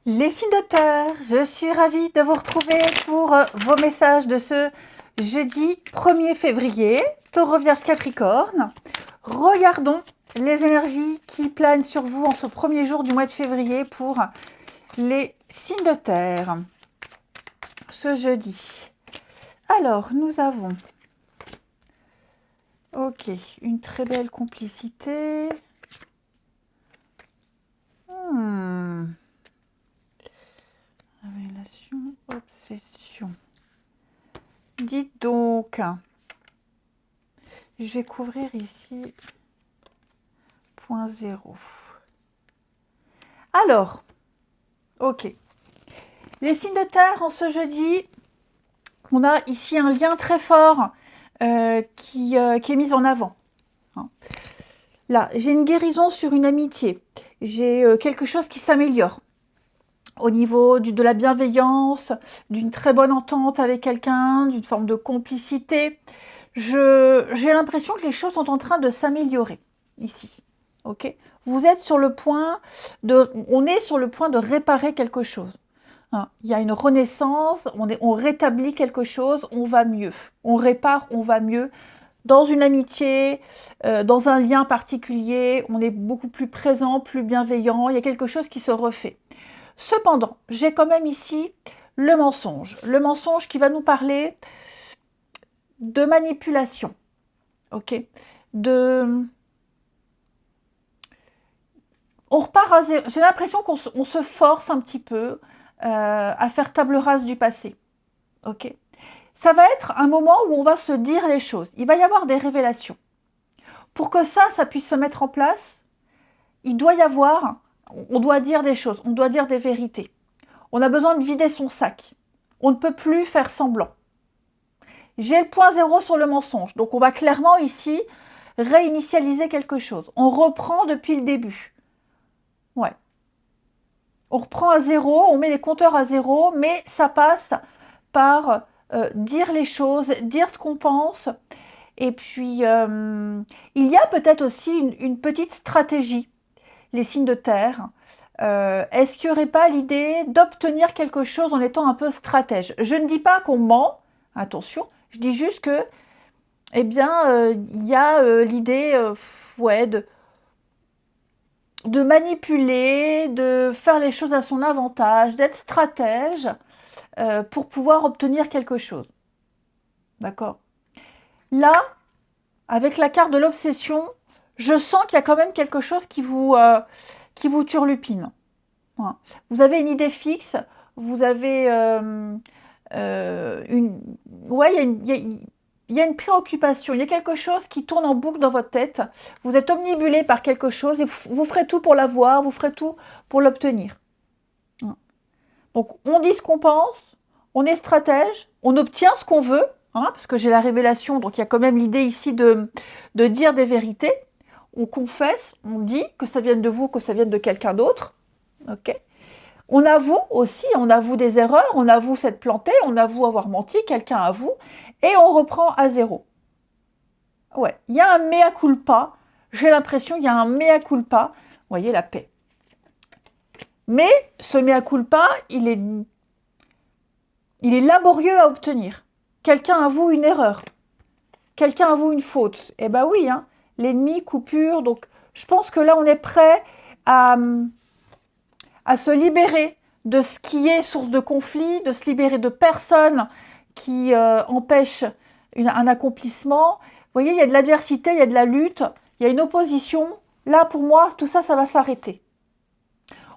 Les signes de terre, je suis ravie de vous retrouver pour vos messages de ce jeudi 1er février, Taureau, Vierge, Capricorne. Regardons les énergies qui planent sur vous en ce premier jour du mois de février pour les signes de terre, ce jeudi. Alors, nous avons, ok, une très belle complicité. Révélation, obsession. Dites donc, je vais couvrir ici point 0. Alors, ok. Les signes de terre en ce jeudi, on a ici un lien très fort qui est mis en avant. Là, j'ai une guérison sur une amitié. J'ai quelque chose qui s'améliore au niveau de la bienveillance, d'une très bonne entente avec quelqu'un, d'une forme de complicité. J'ai l'impression que les choses sont en train de s'améliorer ici. Ok, vous êtes sur le point on est sur le point de réparer quelque chose. Hein, il y a une renaissance, on rétablit quelque chose, on va mieux. On répare, on va mieux. Dans une amitié, dans un lien particulier, on est beaucoup plus présent, plus bienveillant. Il y a quelque chose qui se refait. Cependant, j'ai quand même ici le mensonge. Le mensonge qui va nous parler de manipulation. Ok, on repart à zéro. J'ai l'impression qu'on se force un petit peu à faire table rase du passé. Ok, ça va être un moment où on va se dire les choses. Il va y avoir des révélations. Pour que ça puisse se mettre en place, on doit dire des choses, on doit dire des vérités. On a besoin de vider son sac. On ne peut plus faire semblant. J'ai le point 0 sur le mensonge. Donc on va clairement ici réinitialiser quelque chose. On reprend depuis le début. Ouais. On reprend à 0, on met les compteurs à 0, mais ça passe par dire les choses, dire ce qu'on pense. Et puis, il y a peut-être aussi une petite stratégie, les signes de terre. Est-ce qu'il n'y aurait pas l'idée d'obtenir quelque chose en étant un peu stratège? Je ne dis pas qu'on ment, attention, je dis juste que, eh bien, il y a l'idée ouais, de manipuler, de faire les choses à son avantage, d'être stratège pour pouvoir obtenir quelque chose. D'accord? Là, avec la carte de l'obsession, je sens qu'il y a quand même quelque chose qui vous turlupine. Voilà. Vous avez une idée fixe, vous avez une... Ouais, il y a une préoccupation, il y a quelque chose qui tourne en boucle dans votre tête. Vous êtes omnibulé par quelque chose et vous ferez tout pour l'avoir, vous ferez tout pour l'obtenir. Voilà. Donc, on dit ce qu'on pense, on est stratège, on obtient ce qu'on veut, hein, parce que j'ai la révélation, donc il y a quand même l'idée ici de dire des vérités. On confesse, on dit que ça vienne de vous, que ça vienne de quelqu'un d'autre. Ok. On avoue aussi, on avoue des erreurs, on avoue s'être planté, on avoue avoir menti, quelqu'un avoue, et on reprend à 0. Ouais, il y a un mea culpa, j'ai l'impression qu'il y a un mea culpa, vous voyez la paix. Mais ce mea culpa, il est laborieux à obtenir. Quelqu'un avoue une erreur, quelqu'un avoue une faute. Eh ben oui, hein, l'ennemi, coupure, donc je pense que là on est prêt à se libérer de ce qui est source de conflit, de se libérer de personnes qui empêchent un accomplissement. Vous voyez, il y a de l'adversité, il y a de la lutte, il y a une opposition. Là, pour moi, tout ça, ça va s'arrêter.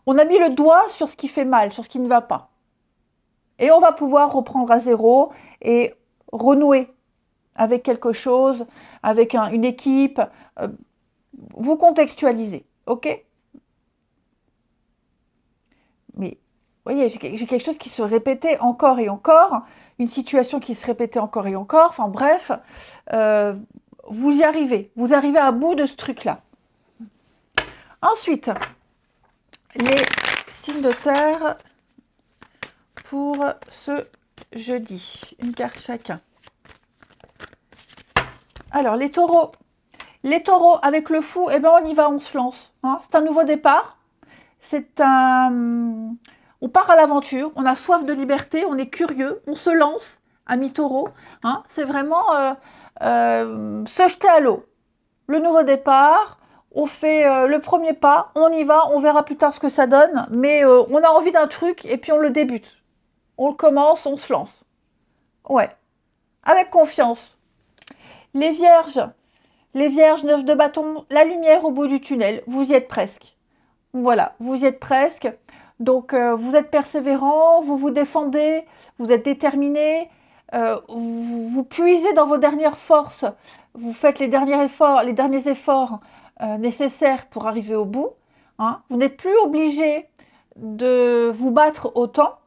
On a mis le doigt sur ce qui fait mal, sur ce qui ne va pas. Et on va pouvoir reprendre à 0 et renouer avec quelque chose, avec une équipe. Vous contextualisez, ok? Mais vous voyez, j'ai quelque chose qui se répétait encore et encore, une situation qui se répétait encore et encore, enfin bref, vous y arrivez, vous arrivez à bout de ce truc-là. Ensuite, les signes de terre pour ce jeudi, une carte chacun. Alors, les taureaux avec le fou, eh ben on y va, on se lance. Hein. C'est un nouveau départ, c'est un... on part à l'aventure, on a soif de liberté, on est curieux, on se lance, ami taureau. Hein, c'est vraiment se jeter à l'eau. Le nouveau départ, on fait le premier pas, on y va, on verra plus tard ce que ça donne, mais on a envie d'un truc et puis on le débute. On le commence, on se lance. Ouais, avec confiance. Les vierges, 9 de bâton, la lumière au bout du tunnel, vous y êtes presque. Voilà, vous y êtes presque. Donc, vous êtes persévérant, vous vous défendez, vous êtes déterminé, vous puisez dans vos dernières forces, vous faites les derniers efforts nécessaires pour arriver au bout. Hein. Vous n'êtes plus obligé de vous battre autant,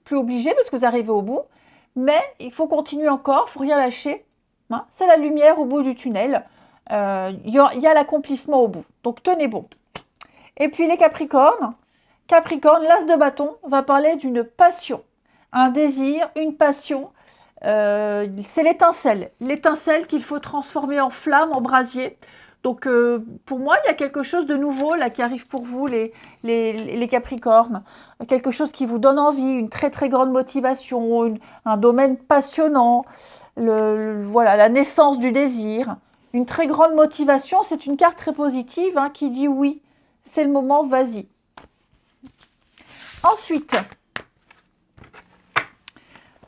plus obligé parce que vous arrivez au bout, mais il faut continuer encore, il ne faut rien lâcher. Hein. C'est la lumière au bout du tunnel, il y a l'accomplissement au bout. Donc, tenez bon. Et puis les Capricornes, l'as de bâton va parler d'une passion, un désir, une passion. C'est l'étincelle qu'il faut transformer en flamme, en brasier. Donc pour moi, il y a quelque chose de nouveau là qui arrive pour vous, les Capricornes. Quelque chose qui vous donne envie, une très très grande motivation, un domaine passionnant. Voilà, la naissance du désir. Une très grande motivation, c'est une carte très positive hein, qui dit oui. C'est le moment, vas-y. Ensuite,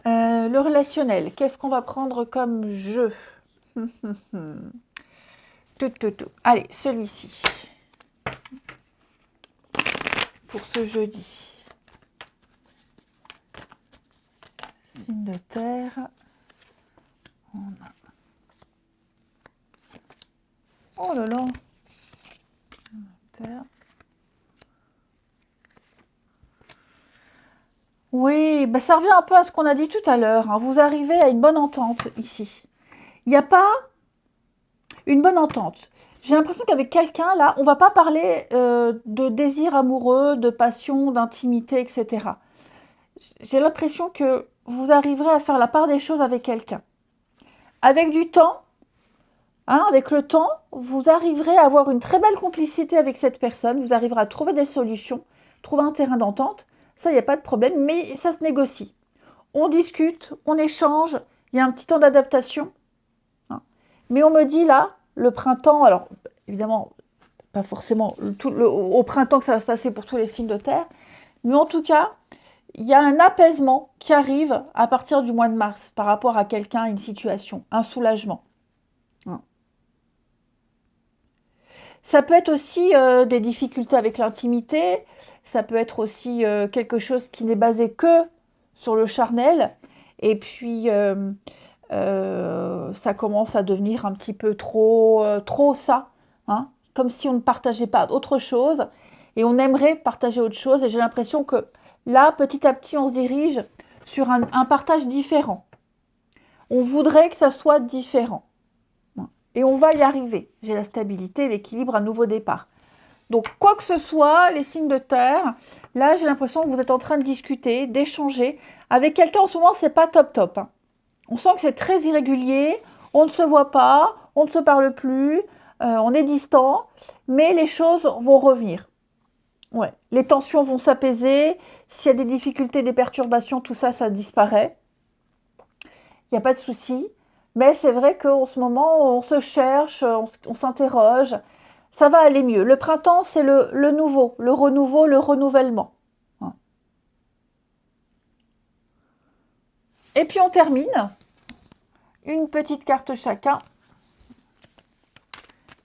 le relationnel. Qu'est-ce qu'on va prendre comme jeu? Allez, celui-ci. Pour ce jeudi. Signe de terre. On a... Oh là là. Terre. Oui, bah ça revient un peu à ce qu'on a dit tout à l'heure. Hein. Vous arrivez à une bonne entente ici. Il n'y a pas une bonne entente. J'ai l'impression qu'avec quelqu'un, là, on ne va pas parler de désir amoureux, de passion, d'intimité, etc. J'ai l'impression que vous arriverez à faire la part des choses avec quelqu'un. Avec du temps, hein, avec le temps, vous arriverez à avoir une très belle complicité avec cette personne. Vous arriverez à trouver des solutions, trouver un terrain d'entente. Ça, il n'y a pas de problème, mais ça se négocie. On discute, on échange, il y a un petit temps d'adaptation. Hein. Mais on me dit là, le printemps, alors évidemment, pas forcément au printemps que ça va se passer pour tous les signes de terre, mais en tout cas, il y a un apaisement qui arrive à partir du mois de mars par rapport à quelqu'un, une situation, un soulagement. Hein. Ça peut être aussi des difficultés avec l'intimité, ça peut être aussi quelque chose qui n'est basé que sur le charnel, et puis ça commence à devenir un petit peu trop ça, hein, comme si on ne partageait pas autre chose, et on aimerait partager autre chose, et j'ai l'impression que là, petit à petit, on se dirige sur un partage différent. On voudrait que ça soit différent. Et on va y arriver. J'ai la stabilité, l'équilibre, un nouveau départ. Donc, quoi que ce soit, les signes de terre, là, j'ai l'impression que vous êtes en train de discuter, d'échanger. Avec quelqu'un, en ce moment, c'est pas top top. Hein. On sent que c'est très irrégulier, on ne se voit pas, on ne se parle plus, on est distant, mais les choses vont revenir. Ouais. Les tensions vont s'apaiser. S'il y a des difficultés, des perturbations, tout ça, ça disparaît. Il n'y a pas de souci. Mais c'est vrai qu'en ce moment, on se cherche, on s'interroge. Ça va aller mieux. Le printemps, c'est le nouveau, le renouveau, le renouvellement. Et puis on termine. Une petite carte chacun.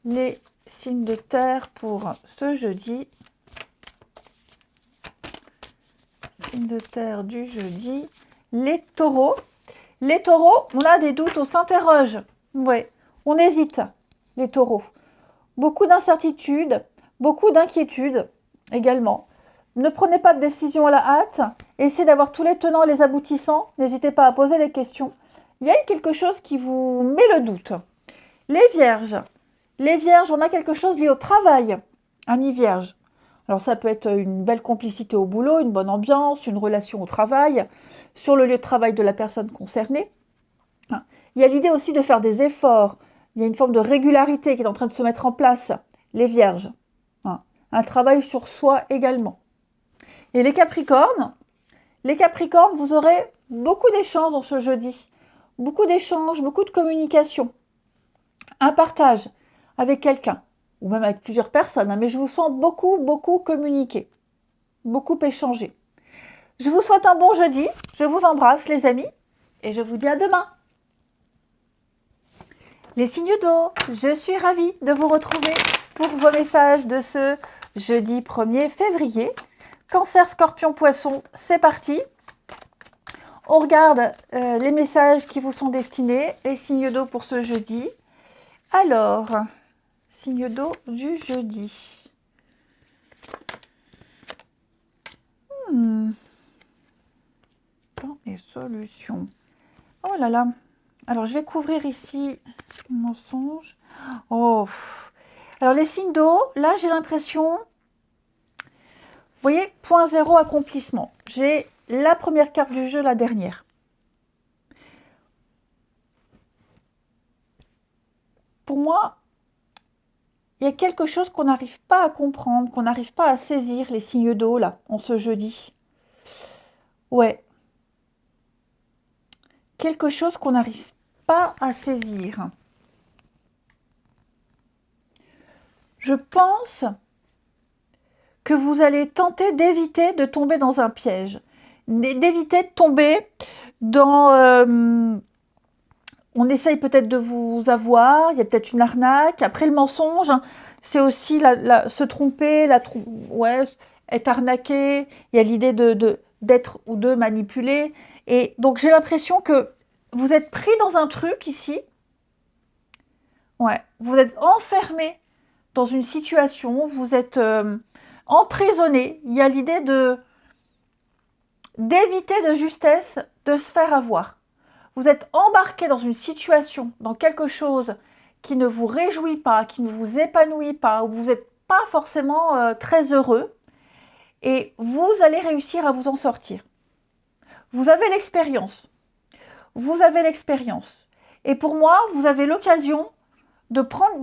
Les signes de terre pour ce jeudi. Signes de terre du jeudi. Les taureaux. Les taureaux, on a des doutes, on s'interroge. Ouais, on hésite, les taureaux. Beaucoup d'incertitudes, beaucoup d'inquiétudes également. Ne prenez pas de décision à la hâte. Essayez d'avoir tous les tenants et les aboutissants. N'hésitez pas à poser des questions. Il y a quelque chose qui vous met le doute. Les vierges, on a quelque chose lié au travail. Amis vierges. Alors ça peut être une belle complicité au boulot, une bonne ambiance, une relation au travail, sur le lieu de travail de la personne concernée. Il y a l'idée aussi de faire des efforts. Il y a une forme de régularité qui est en train de se mettre en place. Les vierges. Un travail sur soi également. Et les Capricornes, vous aurez beaucoup d'échanges dans ce jeudi. Beaucoup d'échanges, beaucoup de communication. Un partage avec quelqu'un, ou même avec plusieurs personnes, hein, mais je vous sens beaucoup communiquer, beaucoup échanger. Je vous souhaite un bon jeudi, je vous embrasse les amis, et je vous dis à demain. Les signes d'eau, je suis ravie de vous retrouver pour vos messages de ce jeudi 1er février. Cancer, Scorpion, Poisson, c'est parti. On regarde les messages qui vous sont destinés, les signes d'eau pour ce jeudi. Alors, signe d'eau du jeudi. Dans les solutions. Oh là là. Alors, je vais couvrir ici le mensonge. Oh. Alors, les signes d'eau, là, j'ai l'impression... Vous voyez, point zéro, accomplissement. J'ai la première carte du jeu, la dernière. Pour moi, il y a quelque chose qu'on n'arrive pas à comprendre, qu'on n'arrive pas à saisir, les signes d'eau, là, en ce jeudi. Ouais. Quelque chose qu'on n'arrive pas à saisir. Je pense que vous allez tenter d'éviter de tomber dans un piège, d'éviter de tomber dans... on essaye peut-être de vous avoir, il y a peut-être une arnaque. Après, le mensonge, c'est aussi se tromper, ouais, être arnaqué. Il y a l'idée d'être ou de manipuler. Et donc, j'ai l'impression que vous êtes pris dans un truc ici. Ouais, vous êtes enfermé dans une situation, vous êtes emprisonné. Il y a l'idée d'éviter de justesse de se faire avoir. Vous êtes embarqué dans une situation, dans quelque chose qui ne vous réjouit pas, qui ne vous épanouit pas, où vous n'êtes pas forcément très heureux, et vous allez réussir à vous en sortir. Vous avez l'expérience. Vous avez l'expérience. Et pour moi, vous avez l'occasion de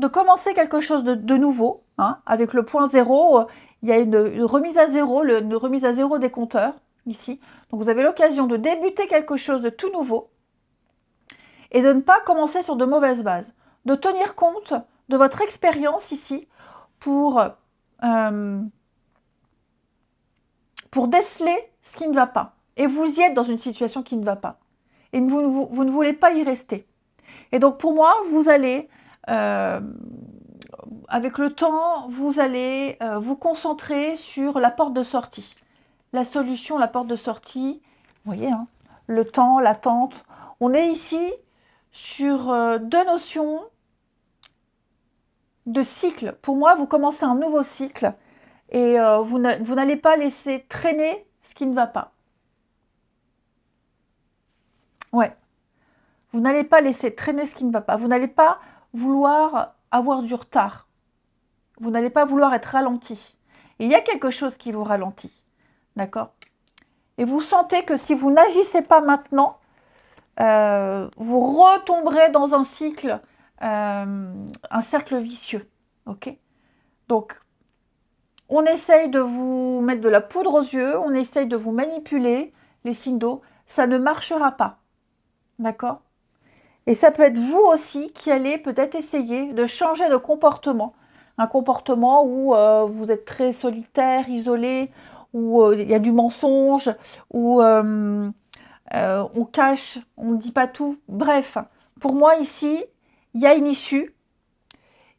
commencer quelque chose de nouveau. Hein, avec le point zéro, il y a une remise à zéro, une remise à zéro des compteurs, ici. Donc vous avez l'occasion de débuter quelque chose de tout nouveau et de ne pas commencer sur de mauvaises bases. De tenir compte de votre expérience ici pour déceler ce qui ne va pas. Et vous y êtes dans une situation qui ne va pas. Et vous ne voulez pas y rester. Et donc pour moi, vous allez... avec le temps, vous allez vous concentrer sur la porte de sortie. La solution, la porte de sortie, vous voyez, hein, le temps, l'attente. On est ici sur deux notions de cycle. Pour moi, vous commencez un nouveau cycle et vous n'allez pas laisser traîner ce qui ne va pas. Ouais. Vous n'allez pas laisser traîner ce qui ne va pas. Vous n'allez pas vouloir avoir du retard. Vous n'allez pas vouloir être ralenti. Et il y a quelque chose qui vous ralentit. D'accord? Et vous sentez que si vous n'agissez pas maintenant, vous retomberez dans un cycle, un cercle vicieux. Ok? Donc, on essaye de vous mettre de la poudre aux yeux, on essaye de vous manipuler, les signes d'eau. Ça ne marchera pas. D'accord? Et ça peut être vous aussi qui allez peut-être essayer de changer de comportement. Un comportement où vous êtes très solitaire, isolé, où il y a du mensonge, où on cache, on ne dit pas tout. Bref, pour moi ici, il y a une issue,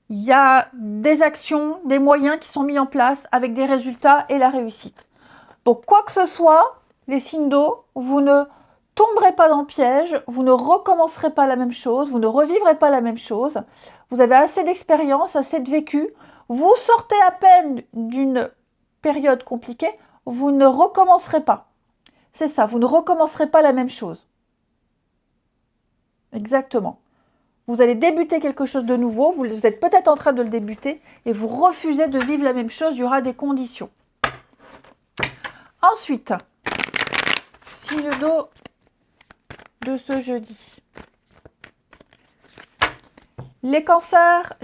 il y a des actions, des moyens qui sont mis en place avec des résultats et la réussite. Donc quoi que ce soit, les signes d'eau, vous ne tomberez pas dans le piège, vous ne recommencerez pas la même chose, vous ne revivrez pas la même chose. Vous avez assez d'expérience, assez de vécu. Vous sortez à peine d'une période compliquée, vous ne recommencerez pas. C'est ça, vous ne recommencerez pas la même chose. Exactement. Vous allez débuter quelque chose de nouveau, vous êtes peut-être en train de le débuter et vous refusez de vivre la même chose, il y aura des conditions. Ensuite, signe d'eau de ce jeudi. Les cancers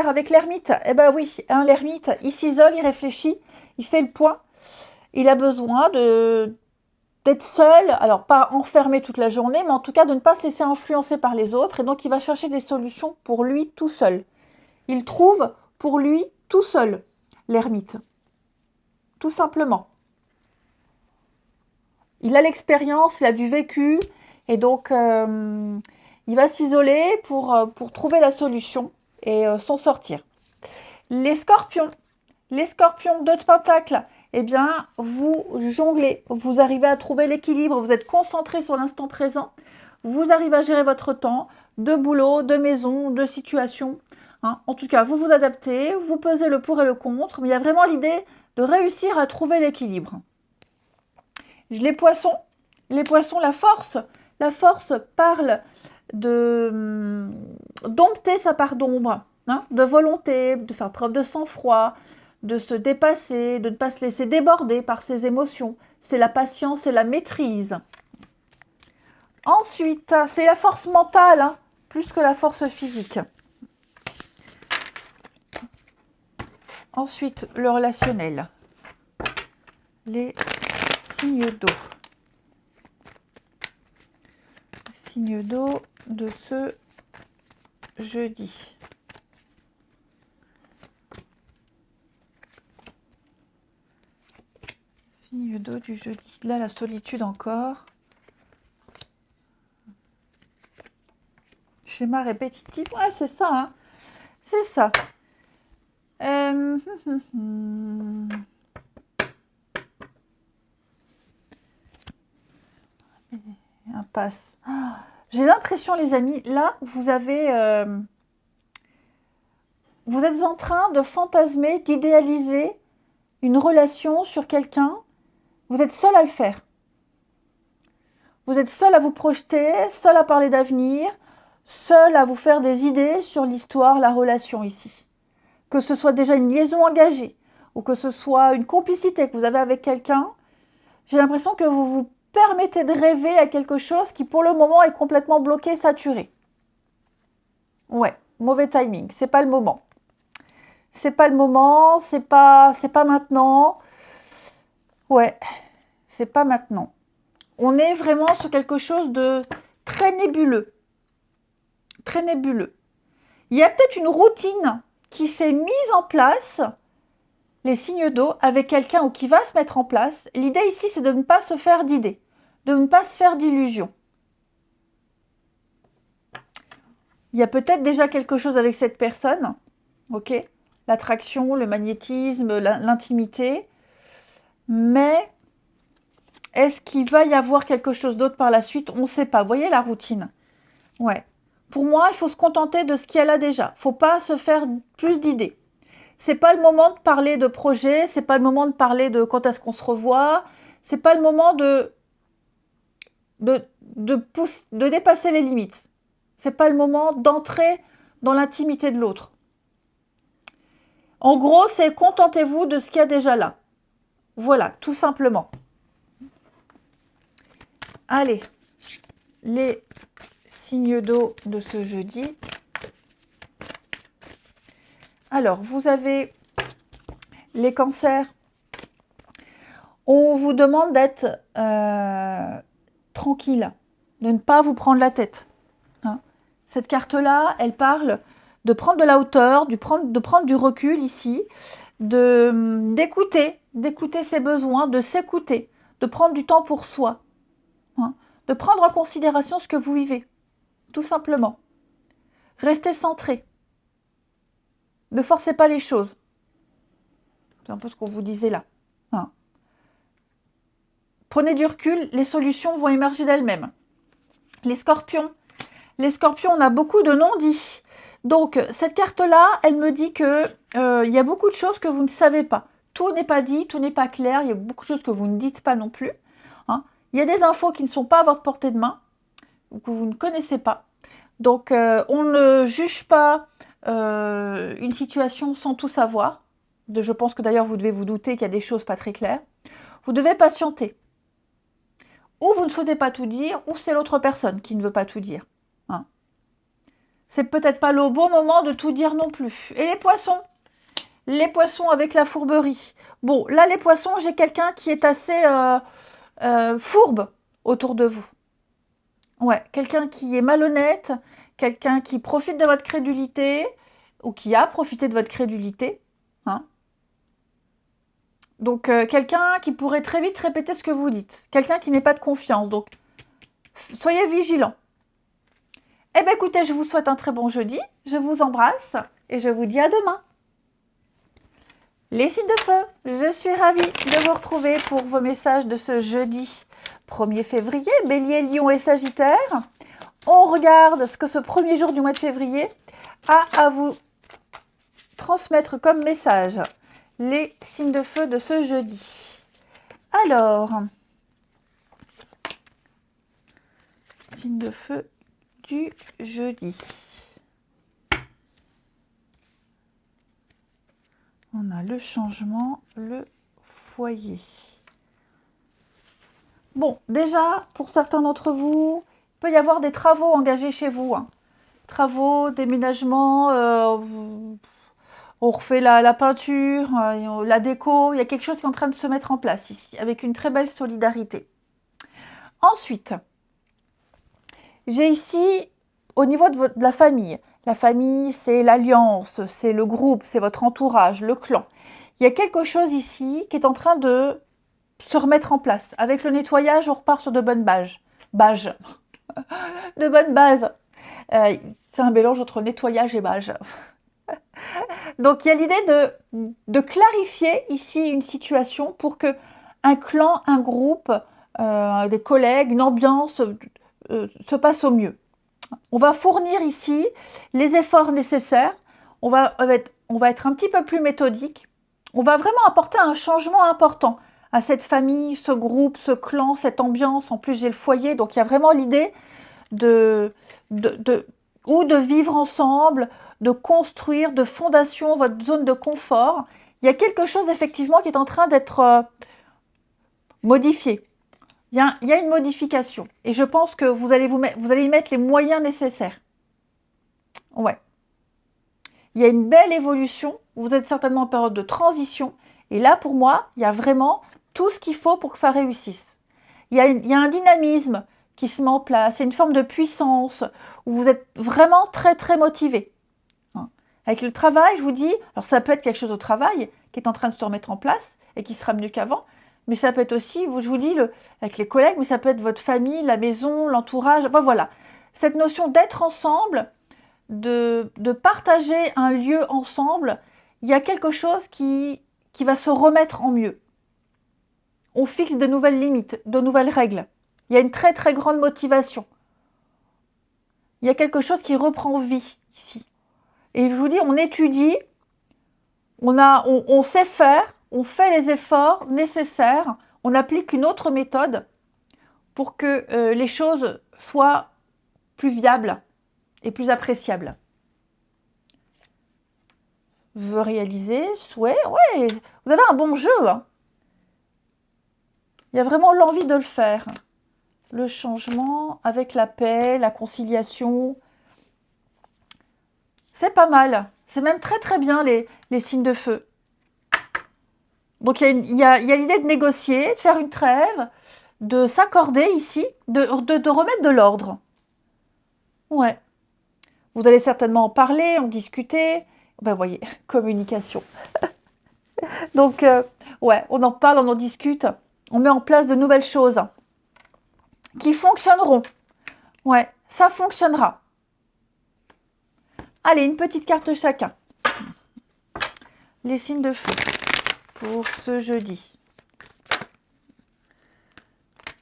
avec l'ermite, eh ben oui, hein, l'ermite, il s'isole, il réfléchit, il fait le point. Il a besoin d'être seul, alors pas enfermé toute la journée, mais en tout cas de ne pas se laisser influencer par les autres. Et donc il va chercher des solutions pour lui tout seul. Il trouve pour lui tout seul, l'ermite. Tout simplement. Il a l'expérience, il a du vécu, et donc il va s'isoler pour trouver la solution et s'en sortir. Les scorpions, 2 de Pentacle, eh bien, vous jonglez, vous arrivez à trouver l'équilibre, vous êtes concentré sur l'instant présent, vous arrivez à gérer votre temps, de boulot, de maison, de situation. Hein. En tout cas, vous vous adaptez, vous pesez le pour et le contre, mais il y a vraiment l'idée de réussir à trouver l'équilibre. Les poissons, la force parle de dompter sa part d'ombre, hein, de volonté, de faire preuve de sang-froid, de se dépasser, de ne pas se laisser déborder par ses émotions. C'est la patience et la maîtrise. Ensuite, c'est la force mentale, hein, plus que la force physique. Ensuite, le relationnel. Les signes d'eau. Signes d'eau de ce jeudi. Signe d'eau du jeudi. Là, la solitude encore. Schéma répétitif. Ouais, c'est ça. Hein. C'est ça. Impasse. J'ai l'impression, les amis, là, vous êtes en train de fantasmer, d'idéaliser une relation sur quelqu'un. Vous êtes seul à le faire. Vous êtes seul à vous projeter, seul à parler d'avenir, seul à vous faire des idées sur l'histoire, la relation ici. Que ce soit déjà une liaison engagée ou que ce soit une complicité que vous avez avec quelqu'un, j'ai l'impression que vous vous permettez de rêver à quelque chose qui pour le moment est complètement bloqué, saturé. Ouais, mauvais timing, c'est pas le moment. C'est pas le moment, c'est pas maintenant. Ouais, c'est pas maintenant. On est vraiment sur quelque chose de très nébuleux. Très nébuleux. Il y a peut-être une routine qui s'est mise en place, les signes d'eau, avec quelqu'un ou qui va se mettre en place. L'idée ici, c'est de ne pas se faire d'idées, de ne pas se faire d'illusions. Il y a peut-être déjà quelque chose avec cette personne, ok ? L'attraction, le magnétisme, l'intimité. Mais est-ce qu'il va y avoir quelque chose d'autre par la suite? On ne sait pas. Vous voyez la routine? Ouais. Pour moi, il faut se contenter de ce qu'il y a là déjà. Il ne faut pas se faire plus d'idées. C'est pas le moment de parler de projet, c'est pas le moment de parler de quand est-ce qu'on se revoit, c'est pas le moment de dépasser les limites. C'est pas le moment d'entrer dans l'intimité de l'autre. En gros, c'est contentez-vous de ce qu'il y a déjà là. Voilà, tout simplement. Allez, les signes d'eau de ce jeudi. Alors, vous avez les cancers. On vous demande d'être tranquille, de ne pas vous prendre la tête. Hein. Cette carte-là, elle parle de prendre de la hauteur, de prendre du recul ici, d'écouter ses besoins, de s'écouter, de prendre du temps pour soi, hein, de prendre en considération ce que vous vivez, tout simplement. Restez centré. Ne forcez pas les choses. C'est un peu ce qu'on vous disait là. Hein. Prenez du recul, les solutions vont émerger d'elles-mêmes. Les scorpions, on a beaucoup de non-dits. Donc, cette carte-là, elle me dit que y a beaucoup de choses que vous ne savez pas. Tout n'est pas dit, tout n'est pas clair. Il y a beaucoup de choses que vous ne dites pas non plus. Hein. Il y a des infos qui ne sont pas à votre portée de main, ou que vous ne connaissez pas. Donc, on ne juge pas une situation sans tout savoir. Je pense que d'ailleurs, vous devez vous douter qu'il y a des choses pas très claires. Vous devez patienter. Ou vous ne souhaitez pas tout dire, ou c'est l'autre personne qui ne veut pas tout dire. C'est peut-être pas le bon moment de tout dire non plus. Et les poissons, Les poissons avec la fourberie. Bon, là, les poissons, j'ai quelqu'un qui est assez fourbe autour de vous. Ouais, quelqu'un qui est malhonnête, quelqu'un qui profite de votre crédulité, ou qui a profité de votre crédulité. Hein. Donc, quelqu'un qui pourrait très vite répéter ce que vous dites. Quelqu'un qui n'est pas de confiance. Donc, soyez vigilants. Eh bien, écoutez, je vous souhaite un très bon jeudi. Je vous embrasse et je vous dis à demain. Les signes de feu, je suis ravie de vous retrouver pour vos messages de ce jeudi 1er février, Bélier, Lion et Sagittaire. On regarde ce que ce premier jour du mois de février a à vous transmettre comme message. Les signes de feu de ce jeudi. Alors, signe de feu du jeudi. On a le changement, le foyer. Bon, déjà, pour certains d'entre vous, il peut y avoir des travaux engagés chez vous. Hein. Travaux, déménagement, on refait la peinture, la déco. Il y a quelque chose qui est en train de se mettre en place ici, avec une très belle solidarité. Ensuite, j'ai ici, au niveau de la famille, la famille, c'est l'alliance, c'est le groupe, c'est votre entourage, le clan. Il y a quelque chose ici qui est en train de se remettre en place. Avec le nettoyage, on repart sur de bonnes bases. De bonnes bases. C'est un mélange entre nettoyage et bage. Donc, il y a l'idée de clarifier ici une situation pour que un clan, un groupe, des collègues, une ambiance se passe au mieux. On va fournir ici les efforts nécessaires. On va être un petit peu plus méthodique. On va vraiment apporter un changement important à cette famille, ce groupe, ce clan, cette ambiance. En plus, j'ai le foyer, donc il y a vraiment l'idée de vivre ensemble, de construire, de fondation, votre zone de confort. Il y a quelque chose effectivement qui est en train d'être modifié. Il y a une modification. Et je pense que vous allez y mettre les moyens nécessaires. Ouais. Il y a une belle évolution. Vous êtes certainement en période de transition. Et là, pour moi, il y a vraiment tout ce qu'il faut pour que ça réussisse. Il y a un dynamisme qui se met en place. Il y a une forme de puissance où vous êtes vraiment très, très motivé. Avec le travail, je vous dis, alors ça peut être quelque chose au travail qui est en train de se remettre en place et qui sera mieux qu'avant. Mais ça peut être aussi, je vous dis, avec les collègues, mais ça peut être votre famille, la maison, l'entourage. Enfin, voilà. Cette notion d'être ensemble, de partager un lieu ensemble, il y a quelque chose qui va se remettre en mieux. On fixe de nouvelles limites, de nouvelles règles. Il y a une très très grande motivation. Il y a quelque chose qui reprend vie ici. Et je vous dis, on étudie, on sait faire, on fait les efforts nécessaires, on applique une autre méthode pour que les choses soient plus viables et plus appréciables. Veut réaliser, souhait, ouais, vous avez un bon jeu. Hein. Il y a vraiment l'envie de le faire. Le changement avec la paix, la conciliation. C'est pas mal. C'est même très très bien les signes de feu. Donc il y a l'idée de négocier, de faire une trêve, de s'accorder ici, de remettre de l'ordre. Ouais. Vous allez certainement en parler, en discuter. Ben vous voyez, communication. Donc ouais, on en parle, on en discute. On met en place de nouvelles choses qui fonctionneront. Ouais, ça fonctionnera. Allez, une petite carte chacun. Les signes de feu pour ce jeudi.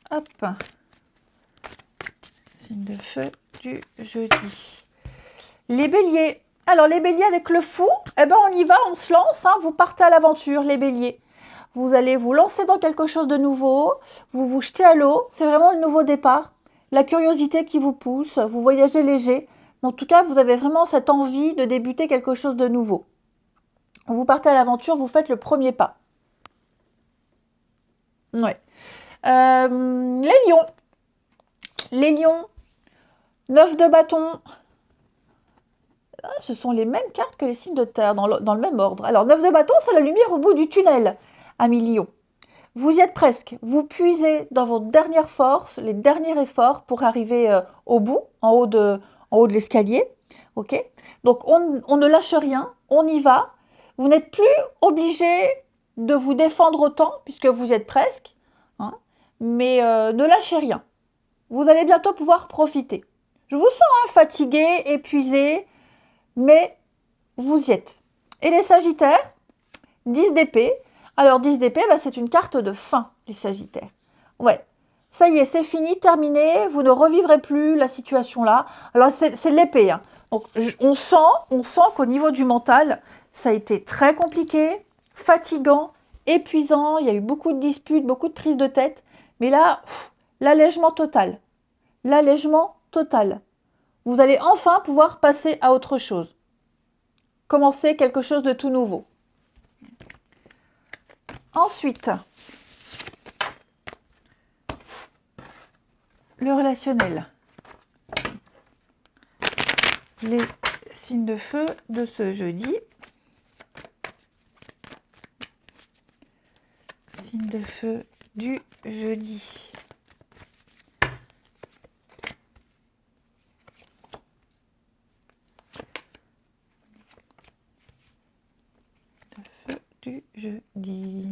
Hop. Signe de feu du jeudi. Les béliers. Alors, les béliers avec le fou, eh ben on y va, on se lance. Hein, vous partez à l'aventure, les béliers. Vous allez vous lancer dans quelque chose de nouveau. Vous vous jetez à l'eau. C'est vraiment le nouveau départ. La curiosité qui vous pousse. Vous voyagez léger. Mais en tout cas, vous avez vraiment cette envie de débuter quelque chose de nouveau. Vous partez à l'aventure, vous faites le premier pas. Ouais. Les lions. Les lions, 9 de bâton, ce sont les mêmes cartes que les signes de terre, dans le même ordre. Alors, 9 de bâton, c'est la lumière au bout du tunnel, amis Lion. Vous y êtes presque. Vous puisez dans vos dernières forces, les derniers efforts pour arriver au bout, en haut de l'escalier. Ok. Donc, on ne lâche rien, on y va. Vous n'êtes plus obligé de vous défendre autant, puisque vous y êtes presque. Hein, mais ne lâchez rien. Vous allez bientôt pouvoir profiter. Je vous sens fatigué, épuisé, mais vous y êtes. Et les Sagittaires, 10 d'épée. Alors 10 d'épée, bah, c'est une carte de fin, les Sagittaires. Ouais, ça y est, c'est fini, terminé, vous ne revivrez plus la situation là. Alors c'est l'épée. Hein. Donc on sent qu'au niveau du mental, ça a été très compliqué, fatigant, épuisant, il y a eu beaucoup de disputes, beaucoup de prises de tête. Mais là, l'allègement total. L'allègement total. Vous allez enfin pouvoir passer à autre chose. Commencer quelque chose de tout nouveau. Ensuite, le relationnel. Les signes de feu de ce jeudi. Signes de feu du jeudi. Du jeudi.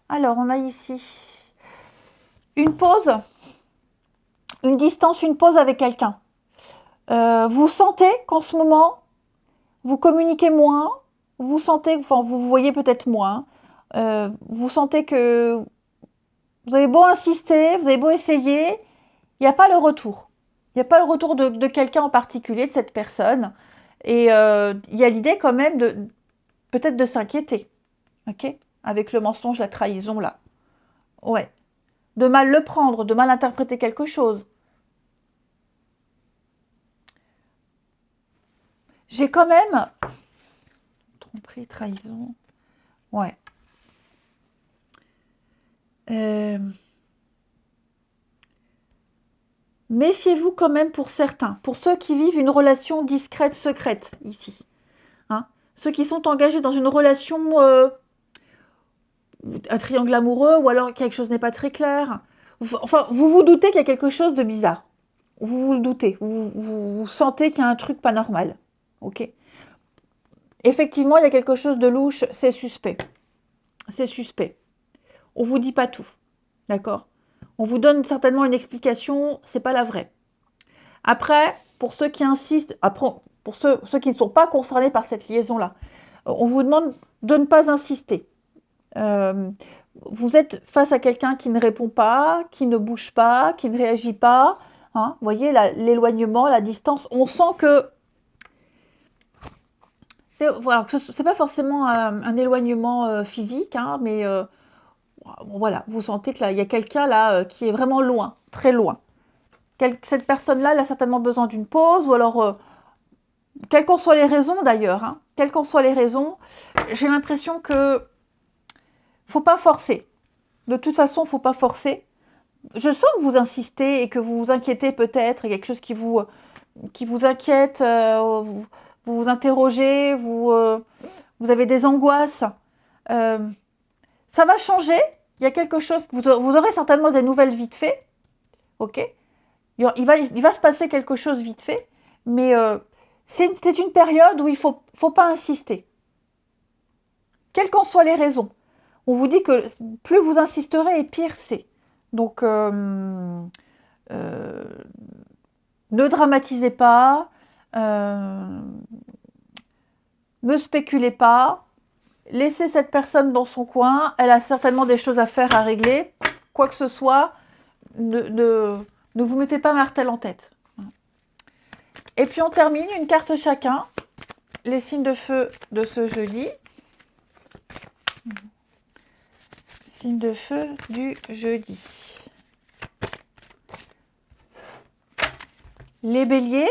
Alors, on a ici une pause, une distance, une pause avec quelqu'un. Vous sentez qu'en ce moment, vous communiquez moins, vous sentez, enfin, vous voyez peut-être moins, vous sentez que vous avez beau insister, vous avez beau essayer, il n'y a pas le retour. Il n'y a pas le retour de quelqu'un en particulier, de cette personne. Et il y a l'idée quand même peut-être de s'inquiéter. Ok ? Avec le mensonge, la trahison là. Ouais. De mal le prendre, de mal interpréter quelque chose. J'ai quand même... Tromperie, trahison... Ouais. Méfiez-vous quand même pour certains, pour ceux qui vivent une relation discrète, secrète, ici. Hein, ceux qui sont engagés dans une relation, un triangle amoureux, ou alors quelque chose n'est pas très clair. Enfin, vous vous doutez qu'il y a quelque chose de bizarre. Vous le doutez, vous sentez qu'il y a un truc pas normal. Ok. Effectivement, il y a quelque chose de louche, c'est suspect. C'est suspect. On ne vous dit pas tout. D'accord ? On vous donne certainement une explication, c'est pas la vraie. Après, pour ceux qui insistent, après, pour ceux qui ne sont pas concernés par cette liaison-là, on vous demande de ne pas insister. Vous êtes face à quelqu'un qui ne répond pas, qui ne bouge pas, qui ne réagit pas. Hein, vous voyez, l'éloignement, la distance, on sent que... Voilà, ce n'est pas forcément un éloignement physique, hein, mais voilà, vous sentez qu'il y a quelqu'un là qui est vraiment loin, très loin. Cette personne-là, elle a certainement besoin d'une pause, ou alors, quelles qu'en soient les raisons d'ailleurs, hein, quelles qu'en soient les raisons, j'ai l'impression que faut pas forcer. De toute façon, faut pas forcer. Je sens que vous insistez et que vous vous inquiétez peut-être, il y a quelque chose qui vous inquiète, vous vous interrogez, vous avez des angoisses. Ça va changer. Il y a quelque chose, vous aurez certainement des nouvelles vite fait. Ok ? Il va se passer quelque chose vite fait, mais c'est une période où il faut pas insister. Quelles qu'en soient les raisons. On vous dit que plus vous insisterez et pire c'est. Donc, ne dramatisez pas, ne spéculez pas, laissez cette personne dans son coin, elle a certainement des choses à faire, à régler, quoi que ce soit, ne vous mettez pas martel en tête. Et puis on termine, une carte chacun, les signes de feu de ce jeudi. Signe de feu du jeudi. Les béliers.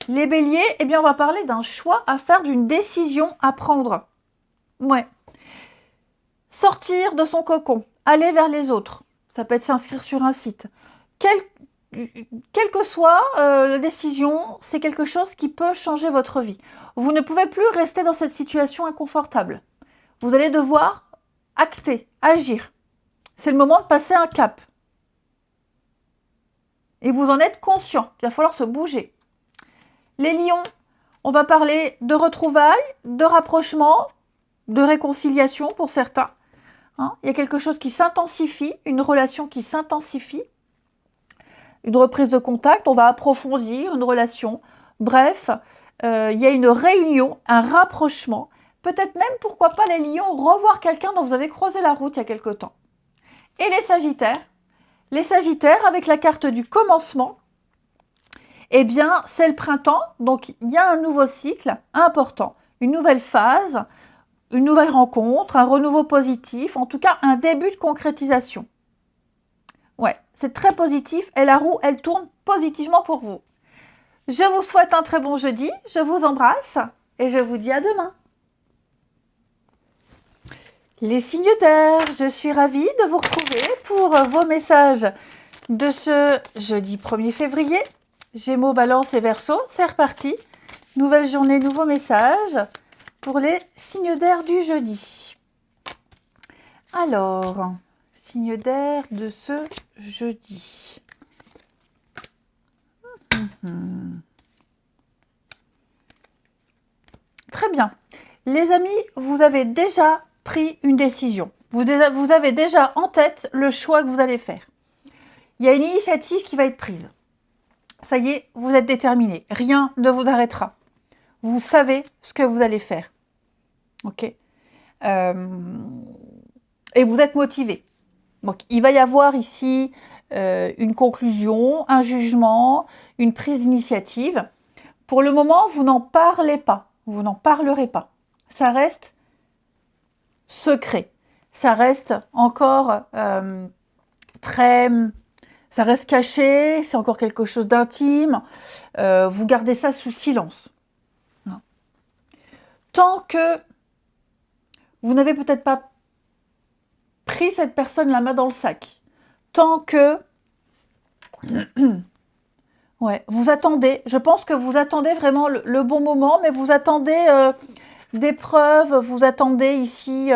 Les béliers, eh bien on va parler d'un choix à faire, d'une décision à prendre. Ouais. Sortir de son cocon, aller vers les autres. Ça peut être s'inscrire sur un site. Quelle que soit la décision, c'est quelque chose qui peut changer votre vie. Vous ne pouvez plus rester dans cette situation inconfortable. Vous allez devoir acter, agir. C'est le moment de passer un cap. Et vous en êtes conscient. Il va falloir se bouger. Les lions, on va parler de retrouvailles, de rapprochement, de réconciliation pour certains. Hein, il y a quelque chose qui s'intensifie, une relation qui s'intensifie, une reprise de contact, on va approfondir une relation. Bref, il y a une réunion, un rapprochement. Peut-être même, pourquoi pas les lions, revoir quelqu'un dont vous avez croisé la route il y a quelque temps. Et les sagittaires avec la carte du commencement, eh bien, c'est le printemps, donc il y a un nouveau cycle important, une nouvelle phase, une nouvelle rencontre, un renouveau positif, en tout cas un début de concrétisation. Ouais, c'est très positif et la roue, elle tourne positivement pour vous. Je vous souhaite un très bon jeudi, je vous embrasse et je vous dis à demain. Les signes d'air, je suis ravie de vous retrouver pour vos messages de ce jeudi 1er février. Gémeaux, Balance et Verseau, c'est reparti. Nouvelle journée, nouveau message pour les signes d'air du jeudi. Alors, signes d'air de ce jeudi. Très bien. Les amis, vous avez déjà pris une décision. Vous avez déjà en tête le choix que vous allez faire. Il y a une initiative qui va être prise. Ça y est, vous êtes déterminé. Rien ne vous arrêtera. Vous savez ce que vous allez faire. Ok. Et vous êtes motivé. Donc, il va y avoir ici une conclusion, un jugement, une prise d'initiative. Pour le moment, vous n'en parlez pas. Vous n'en parlerez pas. Ça reste secret. Ça reste encore ça reste caché, c'est encore quelque chose d'intime. Vous gardez ça sous silence. Non. Tant que vous n'avez peut-être pas pris cette personne la main dans le sac, tant que ouais, vous attendez, je pense que vous attendez vraiment le bon moment, mais vous attendez des preuves, vous attendez ici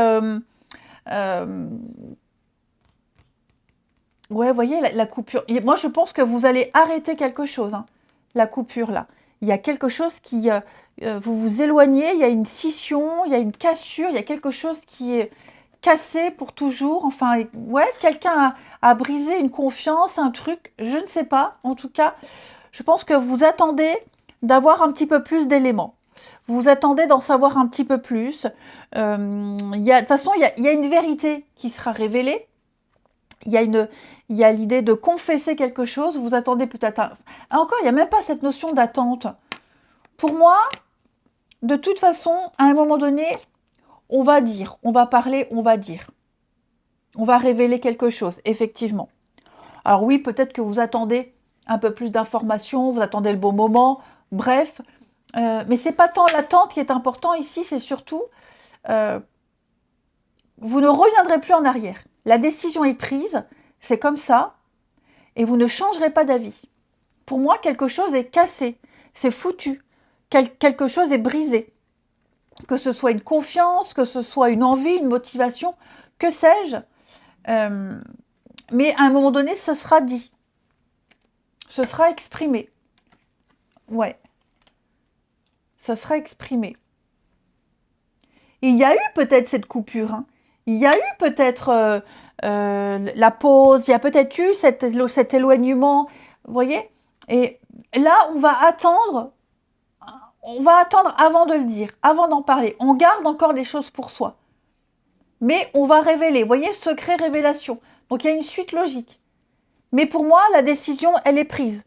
ouais, vous voyez, la coupure. Moi, je pense que vous allez arrêter quelque chose, hein, la coupure, là. Il y a quelque chose qui... vous vous éloignez, il y a une scission, il y a une cassure, il y a quelque chose qui est cassé pour toujours. Enfin, ouais, quelqu'un a brisé une confiance, un truc, je ne sais pas. En tout cas, je pense que vous attendez d'avoir un petit peu plus d'éléments. Vous attendez d'en savoir un petit peu plus. De toute façon, il y a une vérité qui sera révélée. Il y a l'idée de confesser quelque chose, vous attendez peut-être encore, il n'y a même pas cette notion d'attente. Pour moi, de toute façon, à un moment donné, on va dire, on va parler, on va dire. On va révéler quelque chose, effectivement. Alors oui, peut-être que vous attendez un peu plus d'informations, vous attendez le bon moment, bref. Mais ce n'est pas tant l'attente qui est important ici, c'est surtout, vous ne reviendrez plus en arrière. La décision est prise, c'est comme ça, et vous ne changerez pas d'avis. Pour moi, quelque chose est cassé, c'est foutu, quelque chose est brisé. Que ce soit une confiance, que ce soit une envie, une motivation, que sais-je. Mais à un moment donné, ce sera dit. Ce sera exprimé. Ouais. Ça sera exprimé. Et il y a eu peut-être cette coupure, hein. Il y a eu peut-être la pause, il y a peut-être eu cet éloignement, vous voyez. Et là, on va attendre avant de le dire, avant d'en parler. On garde encore des choses pour soi. Mais on va révéler, vous voyez, secret, révélation. Donc il y a une suite logique. Mais pour moi, la décision, elle est prise.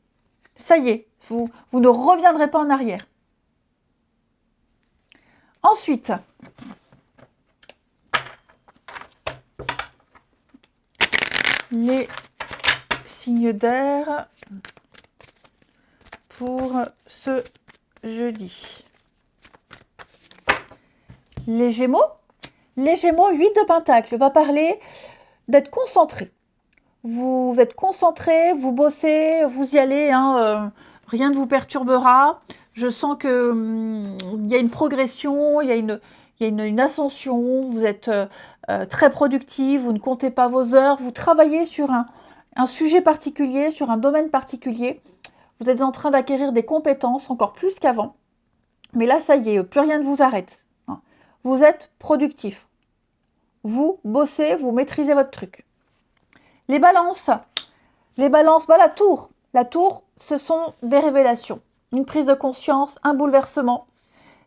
Ça y est, vous ne reviendrez pas en arrière. Ensuite, les signes d'air pour ce jeudi. Les Gémeaux, 8 de Pentacle va parler d'être concentré. vous êtes concentré, vous bossez, vous y allez, hein, rien ne vous perturbera. Je sens que il y a une progression, il y a une ascension, vous êtes très productif, vous ne comptez pas vos heures, vous travaillez sur un sujet particulier, sur un domaine particulier. Vous êtes en train d'acquérir des compétences encore plus qu'avant. Mais là, ça y est, plus rien ne vous arrête. Hein. Vous êtes productif. Vous bossez, vous maîtrisez votre truc. Les balances, bah, la tour, ce sont des révélations. Une prise de conscience, un bouleversement.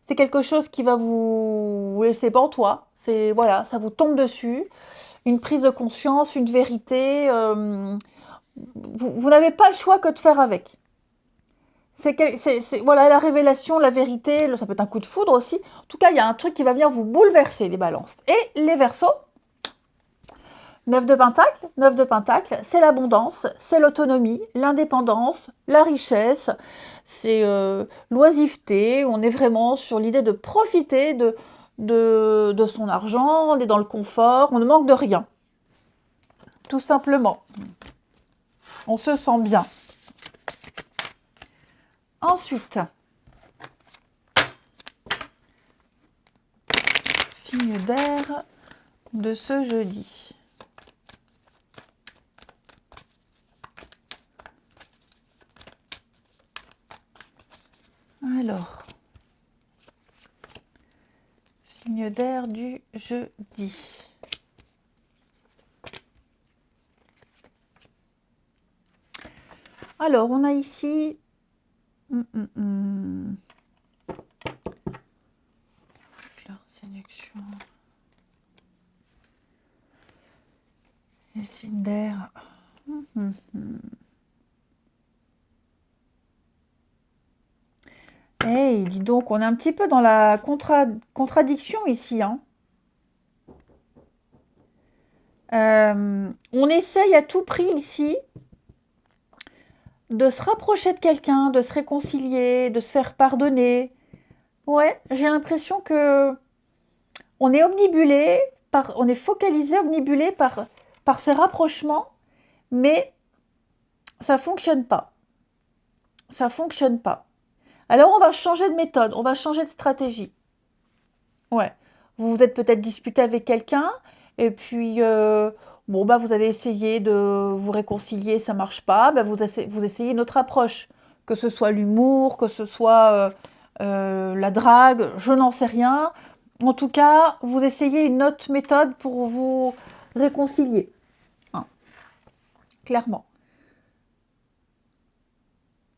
C'est quelque chose qui va vous laisser pantois. C'est, voilà, ça vous tombe dessus. Une prise de conscience, une vérité. Vous n'avez pas le choix que de faire avec. Voilà, la révélation, la vérité, ça peut être un coup de foudre aussi. En tout cas, il y a un truc qui va venir vous bouleverser, les balances. Et les verseaux, 9 de Pentacle, c'est l'abondance, c'est l'autonomie, l'indépendance, la richesse, c'est l'oisiveté. On est vraiment sur l'idée de profiter de son argent, on est dans le confort, on ne manque de rien. Tout simplement. On se sent bien. Ensuite, signe d'air de ce jeudi. Alors, signe d'air du jeudi. Alors, on a ici... Les signes d'air. Hey, dis donc, on est un petit peu dans la contradiction ici, hein. On essaye à tout prix ici de se rapprocher de quelqu'un, de se réconcilier, de se faire pardonner. Ouais, j'ai l'impression que on est omnibulé on est focalisé, omnibulé par ces rapprochements, mais ça fonctionne pas. Ça fonctionne pas. Alors on va changer de méthode, on va changer de stratégie. Ouais. Vous vous êtes peut-être disputé avec quelqu'un, et puis bon bah vous avez essayé de vous réconcilier, ça marche pas, bah, vous essayez une autre approche, que ce soit l'humour, que ce soit la drague, je n'en sais rien. En tout cas, vous essayez une autre méthode pour vous réconcilier. Hein, clairement.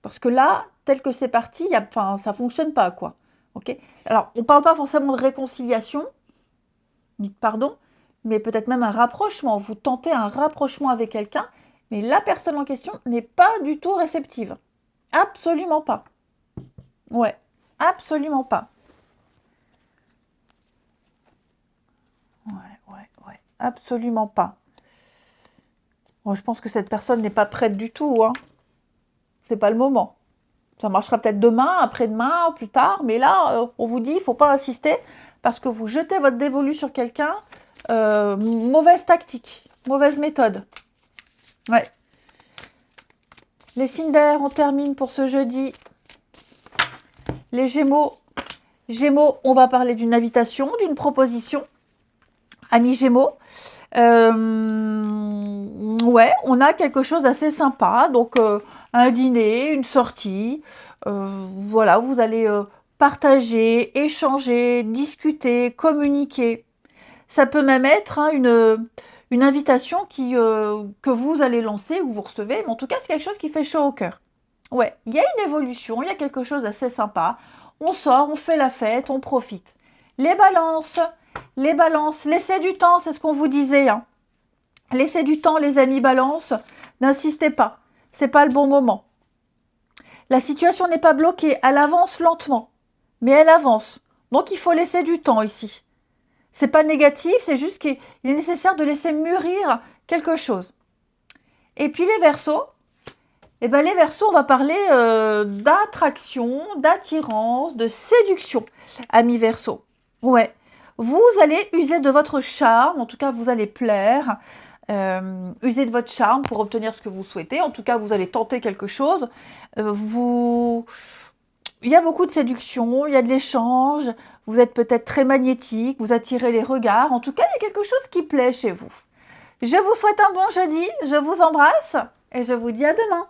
Parce que là, tel que c'est parti, ça fonctionne pas, quoi. Ok. Alors, on parle pas forcément de réconciliation, ni de pardon, mais peut-être même un rapprochement. Vous tentez un rapprochement avec quelqu'un, mais la personne en question n'est pas du tout réceptive. Absolument pas. Ouais, absolument pas. Ouais, absolument pas. Bon, je pense que cette personne n'est pas prête du tout, hein. C'est pas le moment. Ça marchera peut-être demain, après-demain, plus tard, mais là, on vous dit, il ne faut pas insister, parce que vous jetez votre dévolu sur quelqu'un, mauvaise tactique, mauvaise méthode. Ouais. Les signes d'air, on termine pour ce jeudi. Les Gémeaux. Gémeaux, on va parler d'une invitation, d'une proposition. Amis Gémeaux. Ouais, on a quelque chose d'assez sympa. Donc, un dîner, une sortie. Voilà, vous allez partager, échanger, discuter, communiquer. Ça peut même être hein, une invitation que vous allez lancer ou vous recevez. Mais en tout cas, c'est quelque chose qui fait chaud au cœur. Ouais, il y a une évolution, il y a quelque chose d'assez sympa. On sort, on fait la fête, on profite. Les balances, laissez du temps, c'est ce qu'on vous disait. Hein. Laissez du temps, les amis balance. N'insistez pas, c'est pas le bon moment. La situation n'est pas bloquée, elle avance lentement, mais elle avance. Donc il faut laisser du temps ici. C'est pas négatif, c'est juste qu'il est nécessaire de laisser mûrir quelque chose. Et puis les Verseaux, eh ben les Verseaux, on va parler d'attraction, d'attirance, de séduction, amis Verseaux. Ouais, vous allez user de votre charme, en tout cas vous allez plaire. Usez de votre charme pour obtenir ce que vous souhaitez. En tout cas, vous allez tenter quelque chose. Il y a beaucoup de séduction, il y a de l'échange. Vous êtes peut-être très magnétique, vous attirez les regards. En tout cas, il y a quelque chose qui plaît chez vous. Je vous souhaite un bon jeudi, je vous embrasse et je vous dis à demain.